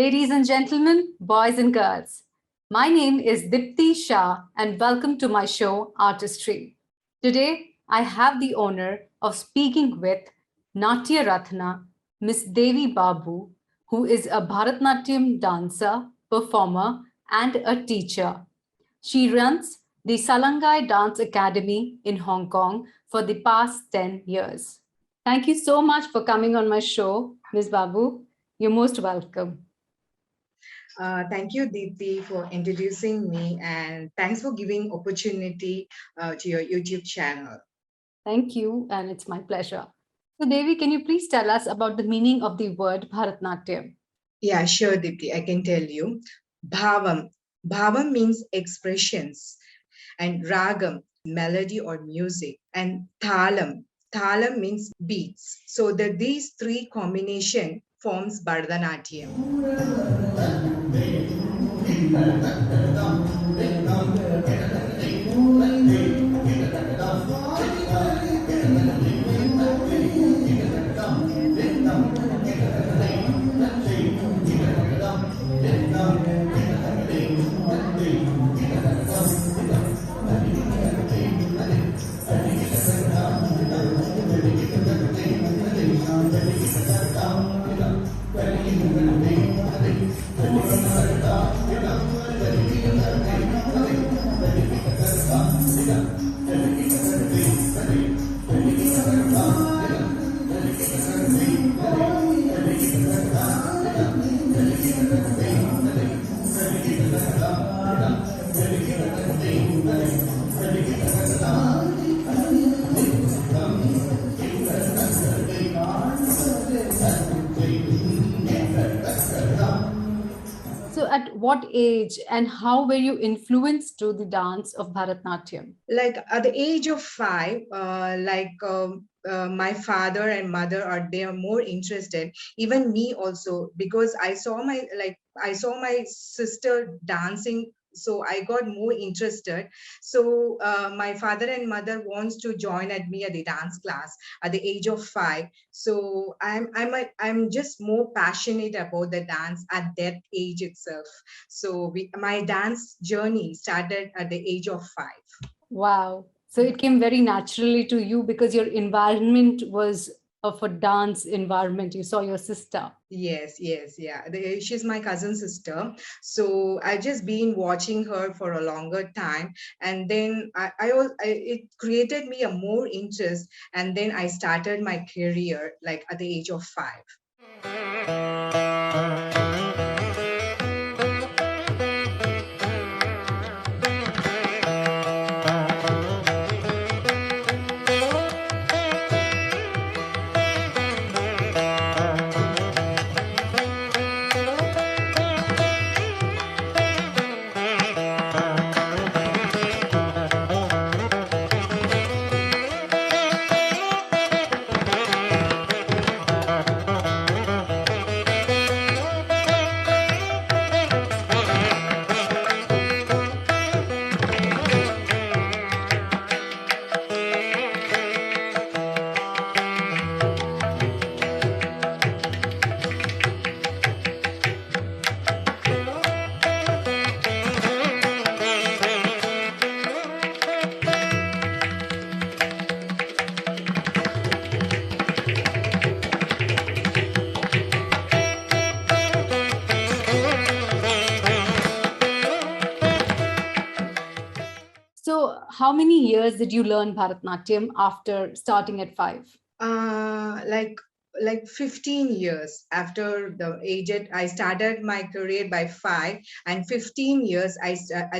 Ladies and gentlemen, boys and girls, my name is Diptii Shah and welcome to my show Artistry. Today, I have the honor of speaking with Natya Rathna, Miss Devi Babu, who is a Bharatanatyam dancer, performer, and a teacher. She runs the Salangai Dance Academy in Hong Kong for the past 10 years. Thank you so much for coming on my show, Ms. Babu. You're most welcome. Thank you, Diptii, for introducing me, and thanks for giving opportunity to your YouTube channel. Thank you, and it's my pleasure. So, Devi, can you please tell us about the meaning of the word Bharatanatyam? Yeah, sure, Diptii, I can tell you. Bhavam. Bhavam means expressions, and ragam, melody or music, and thalam. Thalam means beats. So these three combination forms Bharatanatyam. So, at what age and how were you influenced to the dance of Bharatanatyam? Like at the age of 5, my father and mother they are more interested. Even me also, because I saw my sister dancing. So I got more interested. So my father and mother wants to join at me at the dance class at the age of 5. So I'm just more passionate about the dance at that age itself. So my dance journey started at the age of 5. Wow. So, it came very naturally to you because your environment was of a dance environment. You saw your sister. Yes, yeah. She's my cousin sister. So I just been watching her for a longer time, and then it created me a more interest, and then I started my career like at the age of 5. So, how many years did you learn Bharatanatyam after starting at 5? Like 15 years after the age I started my career by 5, and 15 years I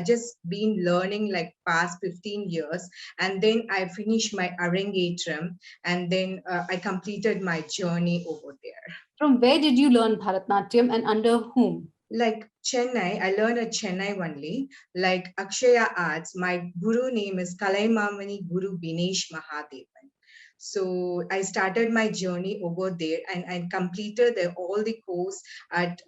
just been learning like past 15 years, and then I finished my arangetram, and then I completed my journey over there. From where did you learn Bharatanatyam and under whom? Like Chennai, I learned at Chennai only. Like Akshaya Arts, my guru name is Kalaimamani Guru Binesh Mahadevan. So I started my journey over there, and I completed all the course at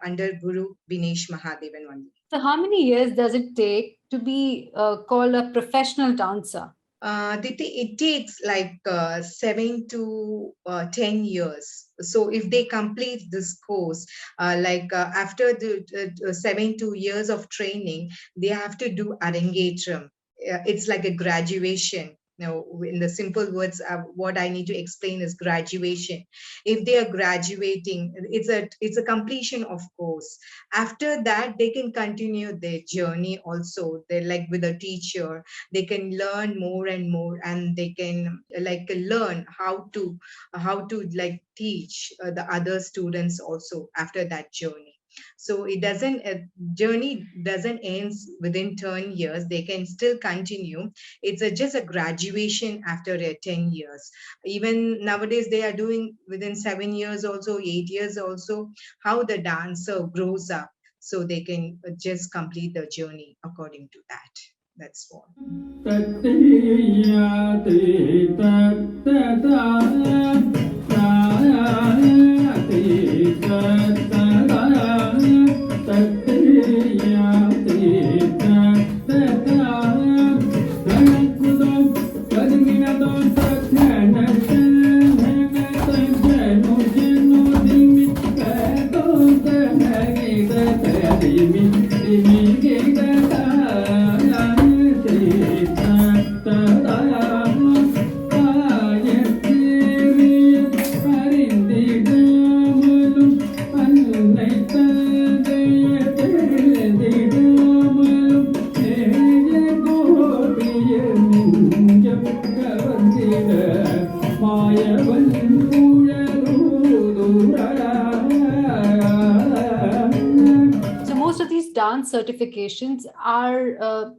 under Guru Binesh Mahadevan only. So, how many years does it take to be called a professional dancer? It takes like 7 to 10 years. So if they complete this course, after the 7 2 years of training, they have to do Arangetram. It's like a graduation. In the simple words, what I need to explain is graduation. If they are graduating, it's a completion of course. After that, they can continue their journey also. They like with a teacher, they can learn more and more, and they can like learn how to like teach the other students also after that journey. So it doesn't journey doesn't end within 10 years. They can still continue. It's just a graduation after 10 years. Even nowadays they are doing within 7 years also, 8 years also, how the dancer grows up, so they can just complete the journey according to that. That's all. Dance certifications are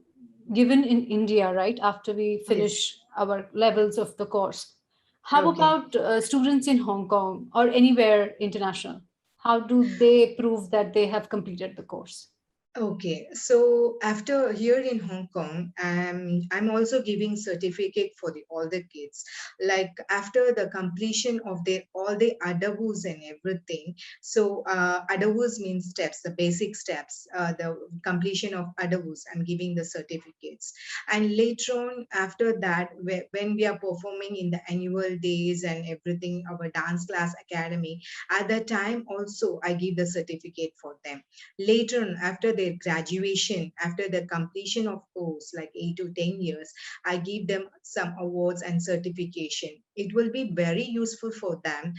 given in India, right? After we finish our levels of the course. How about students in Hong Kong or anywhere international? How do they prove that they have completed the course? Okay, so after here in Hong Kong, I'm also giving certificate for the all the kids. Like after the completion of their all the adavus and everything. So adavus means steps, the basic steps. The completion of adavus, I'm giving the certificates. And later on, after that, when we are performing in the annual days and everything, our dance class academy, at that time also I give the certificate for them. Later on, after their graduation, after the completion of course, like 8 to 10 years, I give them some awards and certification. It will be very useful for them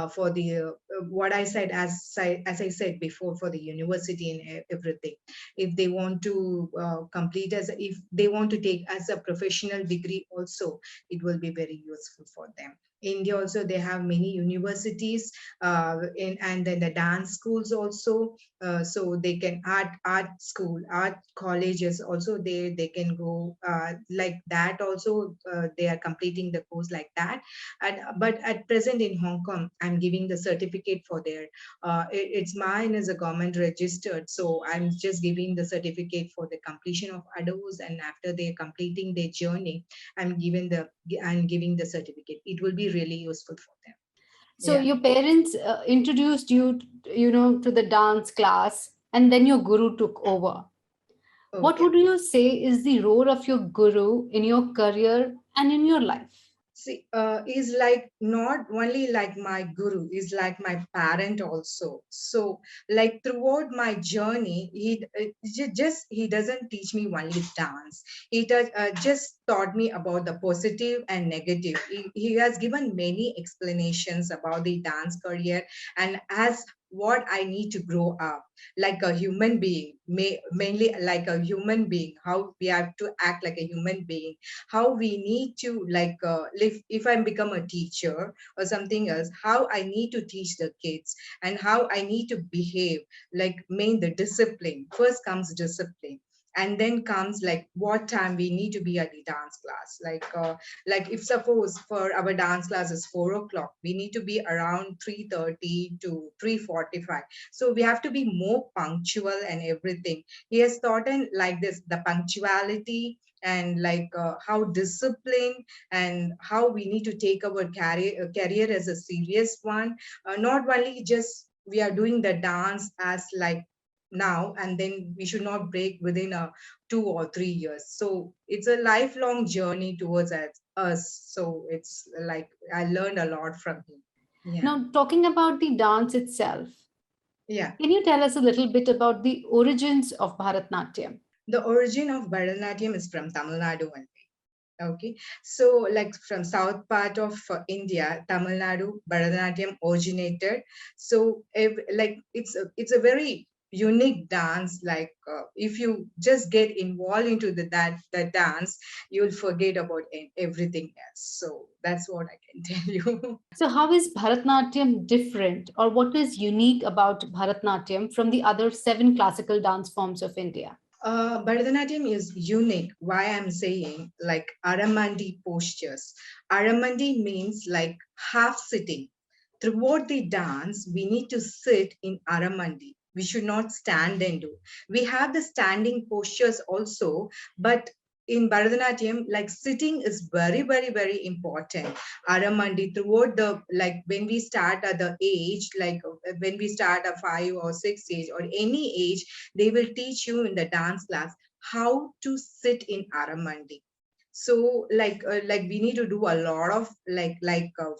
for the what I said, as I said before, for the university and everything. If they want to complete as if they want to take as a professional degree also, it will be very useful for them. India also, they have many universities and then the dance schools also. So they can art school, art colleges also, they can go like that also. They are completing the course like that. And but at present in Hong Kong, I'm giving the certificate for their it's mine as a government registered, so I'm just giving the certificate for the completion of adults, and after they're completing their journey, I'm giving the certificate. It will be really useful for them. So your parents introduced you, to the dance class, and then your guru took over. Okay. What would you say is the role of your guru in your career and in your life? See, is like not only like my guru, is like my parent also. So, like throughout my journey, he doesn't teach me only dance. Just taught me about the positive and negative. He has given many explanations about the dance career, and as what I need to grow up like a human being, mainly like a human being, how we have to act like a human being, how we need to like live. If I become a teacher or something else, how I need to teach the kids and how I need to behave, like main the discipline. First comes discipline, and then comes like what time we need to be at the dance class. Like if suppose for our dance class is 4 o'clock, we need to be around 3:30 to 3:45. So we have to be more punctual and everything. He has taught in like this, the punctuality, and like how discipline, and how we need to take our career as a serious one. Not only just we are doing the dance as like now, and then we should not break within 2 or 3 years. So it's a lifelong journey towards us. So it's like I learned a lot from him. Yeah. Now, talking about the dance itself, Yeah. can you tell us a little bit about the origins of Bharatanatyam? The origin of Bharatanatyam is from Tamil Nadu only. Okay, so like from south part of India, Tamil Nadu, Bharatanatyam originated. So like it's a very unique dance. Like if you just get involved into the dance, you'll forget about everything else. So that's what I can tell you. So, how is Bharatanatyam different, or what is unique about Bharatanatyam from the other seven classical dance forms of India? Bharatanatyam is unique. Why I'm saying like Aramandi postures. Aramandi means like half sitting. Throughout the dance, we need to sit in Aramandi. We should not stand and do. We have the standing postures also, but in Bharatanatyam, like sitting is very, very, very important. Aramandi throughout the like when we start at the age, like when we start at 5 or 6 age or any age, they will teach you in the dance class how to sit in Aramandi. So like we need to do a lot of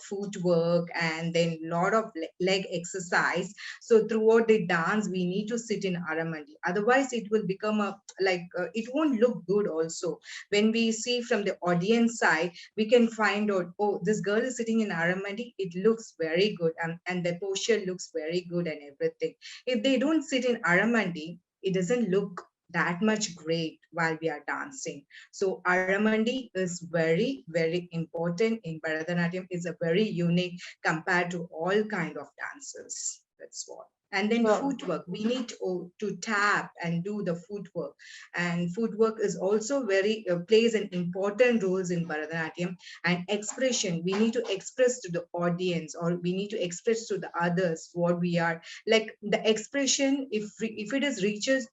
footwork and then lot of leg exercise. So throughout the dance we need to sit in Aramandi, otherwise it will become a it won't look good. Also when we see from the audience side, we can find out, oh, this girl is sitting in Aramandi, it looks very good, and the posture looks very good and everything. If they don't sit in Aramandi, it doesn't look that much great while we are dancing. So Aramandi is very, very important in Bharatanatyam. It's a very unique compared to all kind of dances. That's what. And then Sure. footwork, we need to tap and do the footwork. And footwork is also very plays an important roles in Bharatanatyam. And expression, we need to express to the audience, or we need to express to the others what we are like. The expression, if it is reaches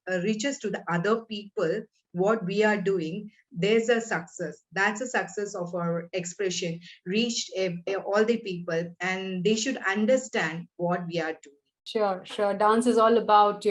to the other people what we are doing, there's a success. That's a success of our expression reached all the people, and they should understand what we are doing. Sure, sure. Dance is all about,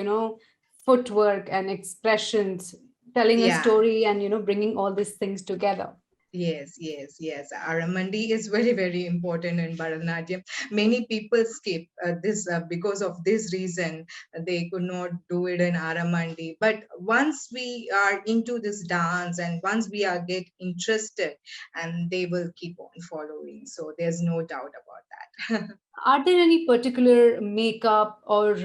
footwork and expressions, telling a Yeah. story and, bringing all these things together. Yes, yes, yes. Aramandi is very, very important in Bharatanatyam. Many people skip this because of this reason. They could not do it in Aramandi. But once we are into this dance and once we are get interested, and they will keep on following. So there's no doubt about that. Are there any particular makeup or,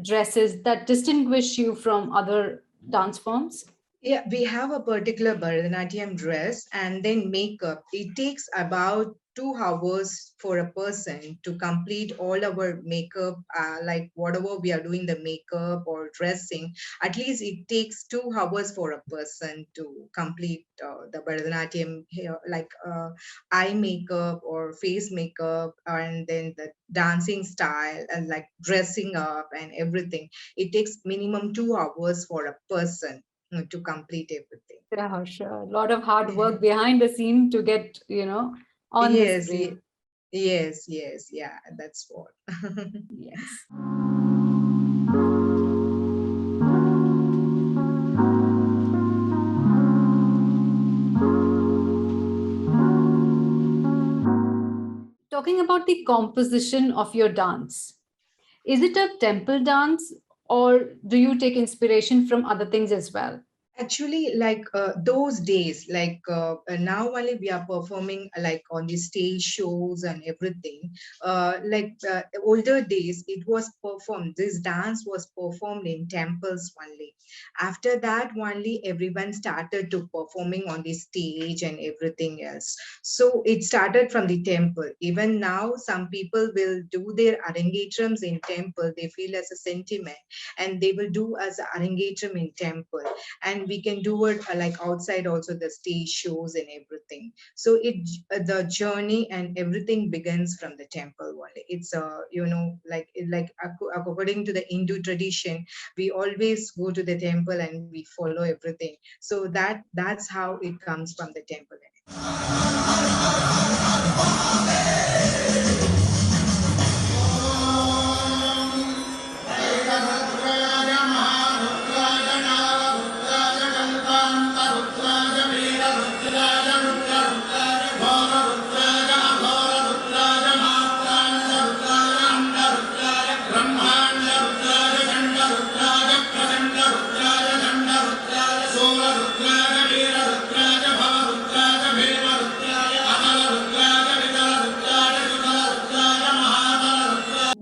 dresses that distinguish you from other dance forms? Yeah, we have a particular Bharatanatyam dress and then makeup. It takes about 2 hours for a person to complete all our makeup, like whatever we are doing, the makeup or dressing. At least it takes 2 hours for a person to complete the Bharatanatyam, like eye makeup or face makeup, and then the dancing style and like dressing up and everything. It takes minimum 2 hours for a person to complete everything. Yeah, sure. A lot of hard work behind the scene to get, on the Yes, screen. yes, yes, yeah, that's what. Yes. Talking about the composition of your dance, is it a temple dance or do you take inspiration from other things as well? Actually, like those days, like now only we are performing like on the stage shows and everything. Older days, it was performed. This dance was performed in temples only. After that, only everyone started to performing on the stage and everything else. So it started from the temple. Even now, some people will do their arangetrams in temple. They feel as a sentiment, and they will do as a arangetram in temple, and we can do it like outside also, the stage shows and everything. So the journey and everything begins from the temple only. It's according to the Hindu tradition, we always go to the temple and we follow everything. So that's how it comes from the temple.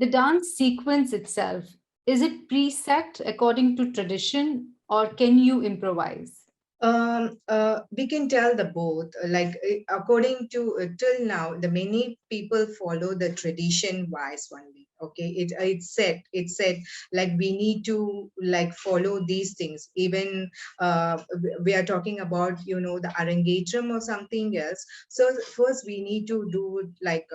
The dance sequence itself, is it preset according to tradition or can you improvise? We can tell the both. Like according to till now, the many people follow the tradition wise only. Okay, it's said like we need to like follow these things. Even we are talking about the arangetram or something else. So first we need to do like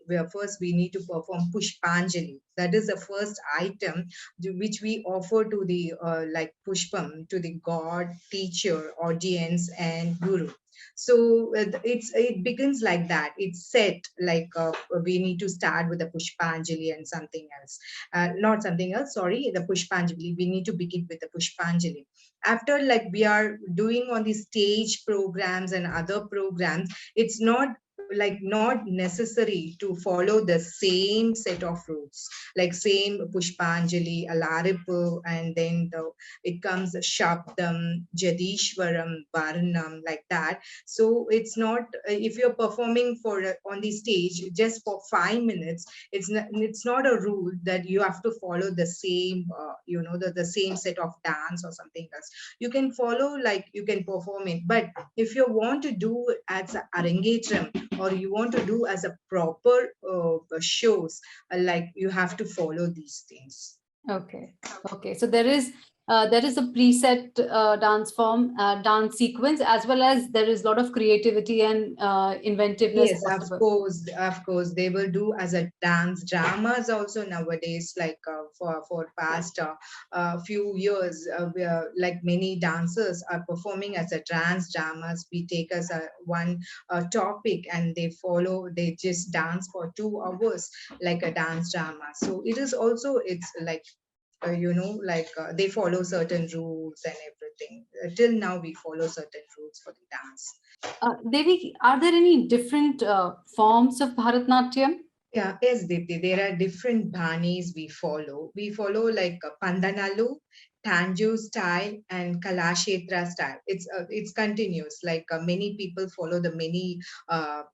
where first we need to perform pushpanjali. That is the first item which we offer to the like pushpam to the god, teacher, audience, and guru. So it begins like that. It's set like we need to start with the pushpanjali and something else. Not something else. Sorry, the pushpanjali. We need to begin with the pushpanjali. After like we are doing on the stage programs and other programs, it's not necessary to follow the same set of rules like same Pushpanjali, Alaripu, and then it comes Shabdam, Jadishwaram, Varnam, like that. So it's not if you're performing for on the stage just for 5 minutes, it's not a rule that you have to follow the same the same set of dance or something else. You can follow like you can perform it, but if you want to do as a arangetram or you want to do as a proper shows, like you have to follow these things. Okay. Okay. So there is a preset dance form, dance sequence, as well as there is a lot of creativity and inventiveness Yes, possible. of course, they will do as a dance dramas also nowadays. Like for past few years, like many dancers are performing as a dance dramas. We take as a one topic and they follow. They just dance for 2 hours like a dance drama. So it is also it's like like they follow certain rules and everything. Till now, we follow certain rules for the dance. Devi, are there any different forms of Bharatanatyam? Yeah, yes, Dipti. There are different banis we follow. We follow like Pandanalu, Tanju style, and Kalashetra style. It's continuous. Like many people follow the many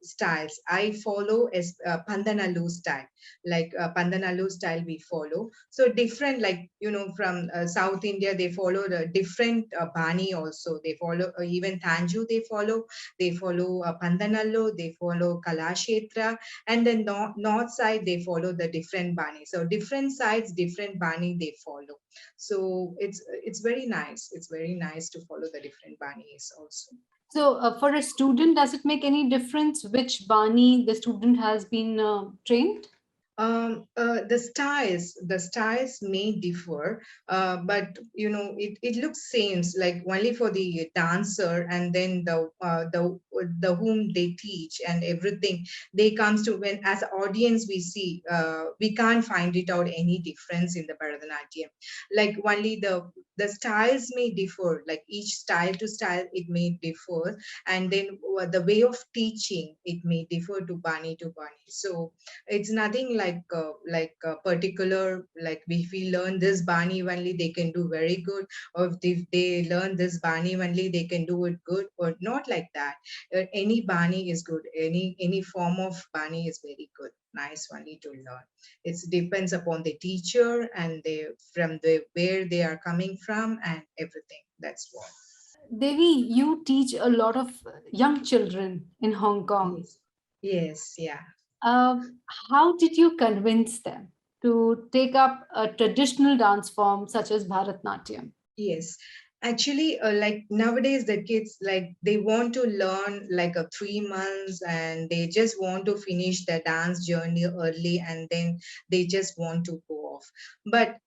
styles. I follow as Pandanalu style. Like Pandanalu style, we follow. So different, like from South India, they follow the different bani also. They follow even Tanju. They follow. They follow Pandanalu. They follow Kalashetra, and then north side they follow the different bani. So different sides different bani they follow. So it's very nice. It's very nice to follow the different banis also. So, for a student, does it make any difference which Bani the student has been trained? The styles may differ, but it looks same, like only for the dancer, and then the whom they teach and everything. They comes to when as audience we see, we can't find it out any difference in the Bharatanatyam. Like only the styles may differ, like each style to style it may differ, and then the way of teaching it may differ to Bani to Bani. So it's nothing like a particular, like if we learn this bani only they can do very good, or if they learn this bani only they can do it good, or not like that. Any bani is good, any form of bani is very good, nice only to learn. It depends upon the teacher and they from the where they are coming from and everything. That's what. Devi, you teach a lot of young children in Hong Kong. Yes, yes, yeah. Uh, how did you convince them to take up a traditional dance form such as Bharatanatyam? Yes, actually, like nowadays, the kids like they want to learn like a 3 months, and they just want to finish their dance journey early, and then they just want to go off. But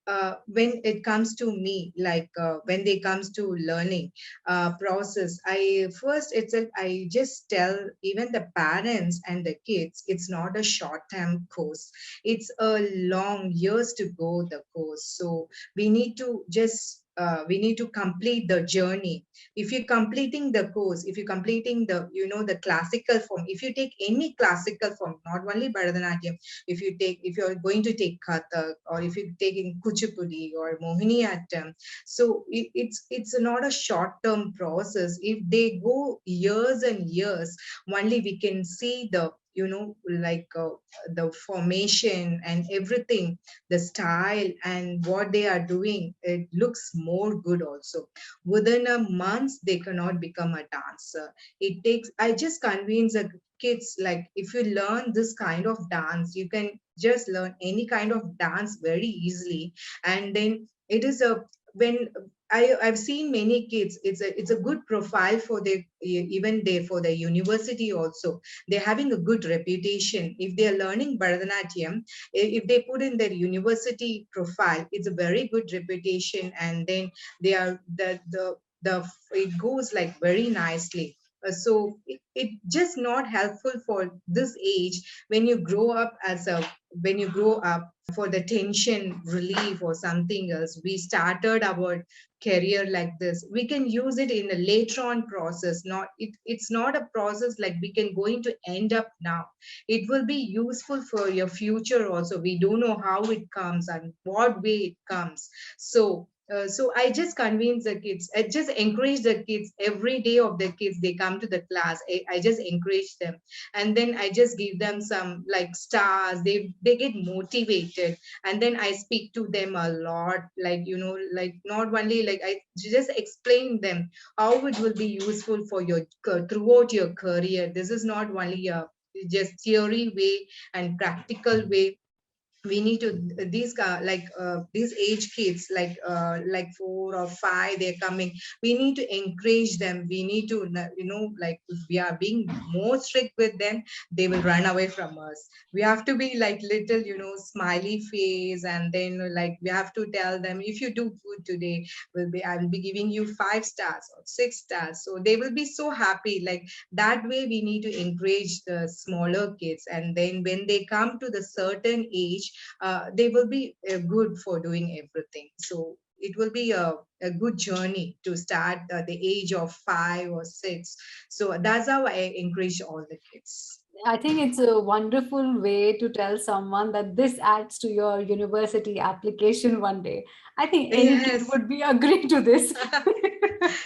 when it comes to me, like when they comes to learning process, I first itself I just tell even the parents and the kids, it's not a short term course. It's a long years to go the course. So we need to just we need to complete the journey. If you're completing the course, if you're completing the, the classical form, if you take any classical form, not only Bharatanatyam, if you're going to take Kathak, or if you're taking Kuchipudi or Mohiniyattam, so it's not a short term process. If they go years and years, only we can see the, the formation and everything, the style and what they are doing. It looks more good also. Within a month they cannot become a dancer. It takes, I just convince the kids, like, if you learn this kind of dance, you can just learn any kind of dance very easily. And then it is a, when I've seen many kids, it's a good profile for the, even there for the university also. They're having a good reputation if they are learning Bharatanatyam. If they put in their university profile, it's a very good reputation, and then they are the it goes like very nicely. So it just not helpful for this age. When you grow up as a, when you grow up for the tension relief or something else, we started our career like this, we can use it in a later on process. Not it's not a process like we can going to end up now. It will be useful for your future also. We don't know how it comes and what way it comes. So I just convince the kids. I just encourage the kids every day of the kids. They come to the class. I just encourage them, and then I just give them some like stars. They get motivated, and then I speak to them a lot. Like, like, not only like, I just explain them how it will be useful for your throughout your career. This is not only a just theory way and practical way. We need to, these these age kids, like 4 or 5, they're coming. We need to encourage them. We need to, like, if we are being more strict with them, they will run away from us. We have to be like little, smiley face, and then like we have to tell them, if you do good today, I'll be giving you 5 stars or 6 stars, so they will be so happy. Like, that way we need to encourage the smaller kids, and then when they come to the certain age, they will be good for doing everything. So it will be a good journey to start at the age of 5 or 6. So that's how I encourage all the kids. I think it's a wonderful way to tell someone that this adds to your university application one day. I think any kid Yes. would be agree to this.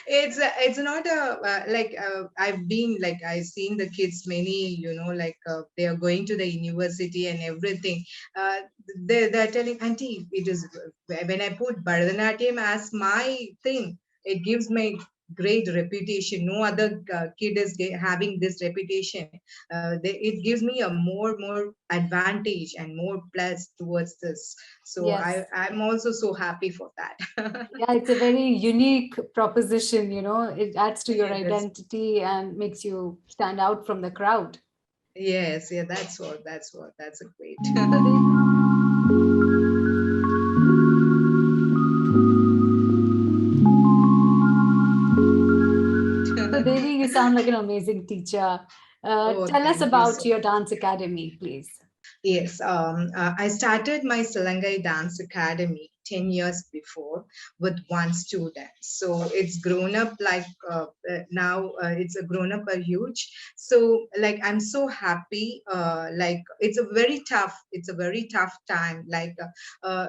It's not a I've been like, I've seen the kids many, they are going to the university and everything. They're telling, auntie, it is when I put Bharatanatyam as my thing, it gives me great reputation. No other kid is having this reputation. It gives me a more advantage and more plus towards this. So Yes. I'm also so happy for that. Yeah, it's a very unique proposition, you know, it adds to your Yeah, identity and makes you stand out from the crowd. yes, yeah, that's a great. So they, so Devi, you sound like an amazing teacher. Oh, Tell us thank you about so your much. dance academy, please. Yes, I started my Salangai Dance Academy 10 years before with one student. So it's grown up like now it's a grown up a huge. So like I'm so happy. Like it's a very tough time. Like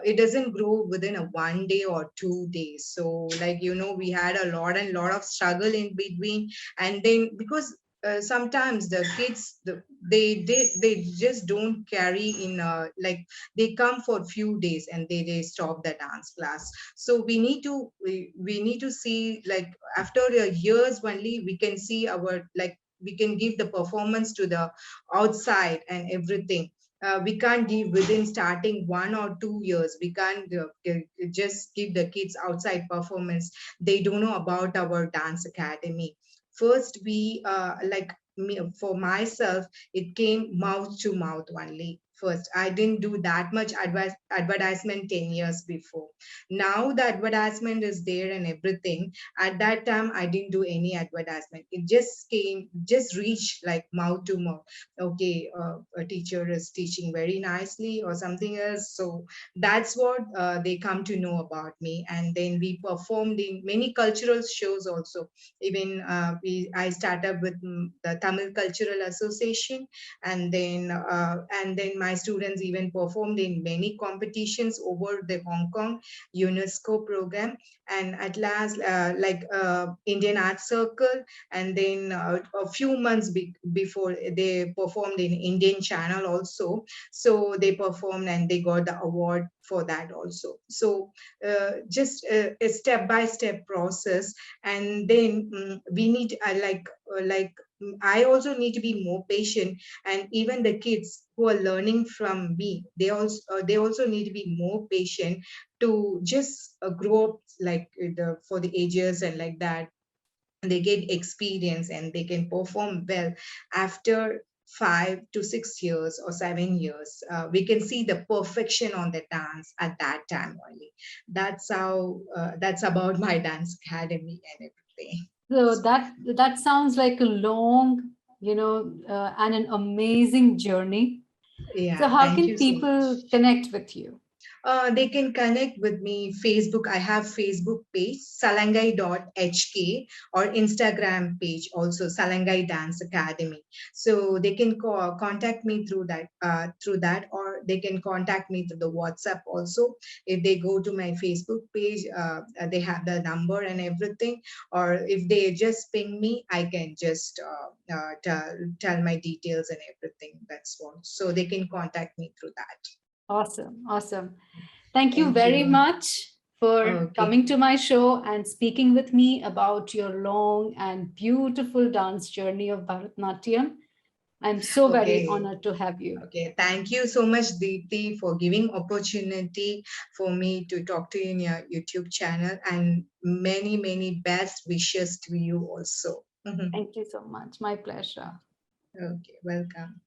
it doesn't grow within a 1 day or 2 days. So like we had a lot and lot of struggle in between, and then because sometimes the kids they just don't carry in like they come for a few days and they stop the dance class. So we need to see, like, after a years only we can see our, like, we can give the performance to the outside and everything. We can't give within starting 1 or 2 years. We can't just give the kids outside performance. They don't know about our dance academy. First we like me, for myself, it came mouth to mouth only. first. I didn't do that much advertisement 10 years before. Now the advertisement is there and everything. At that time, I didn't do any advertisement. It just reached like mouth to mouth. Okay, a teacher is teaching very nicely or something else. So that's what they come to know about me. And then we performed in many cultural shows also. Even I started with the Tamil Cultural Association, and then my students even performed in many competitions over the Hong Kong UNESCO program, and at last Indian Art Circle, and then a few months before they performed in Indian Channel also. So they performed and they got the award for that also. So just a step by step process. And then we need I also need to be more patient, and even the kids who are learning from me, they also need to be more patient to just grow up like for the ages and like that. They get experience and they can perform well after 5 to 6 years or 7 years. We can see the perfection on the dance at that time only. That's how that's about my dance academy and everything. So that sounds like a long, and an amazing journey. So Yeah, how thank can you so much. people connect with you? They can connect with me Facebook. I have Facebook page salangai.hk, or Instagram page also Salangai Dance Academy. So they can contact me through that, or they can contact me through the WhatsApp also. If they go to my Facebook page, they have the number and everything. Or if they just ping me, I can just tell my details and everything. That's what. So they can contact me through that. Awesome. Awesome. Thank you Thank very you. much for Okay. coming to my show and speaking with me about your long and beautiful dance journey of Bharatanatyam. I'm so very Okay. honored to have you. Okay. Thank you so much, Diptii, for giving opportunity for me to talk to you in your YouTube channel, and many, many best wishes to you also. Thank you so much. My pleasure. Okay. Welcome.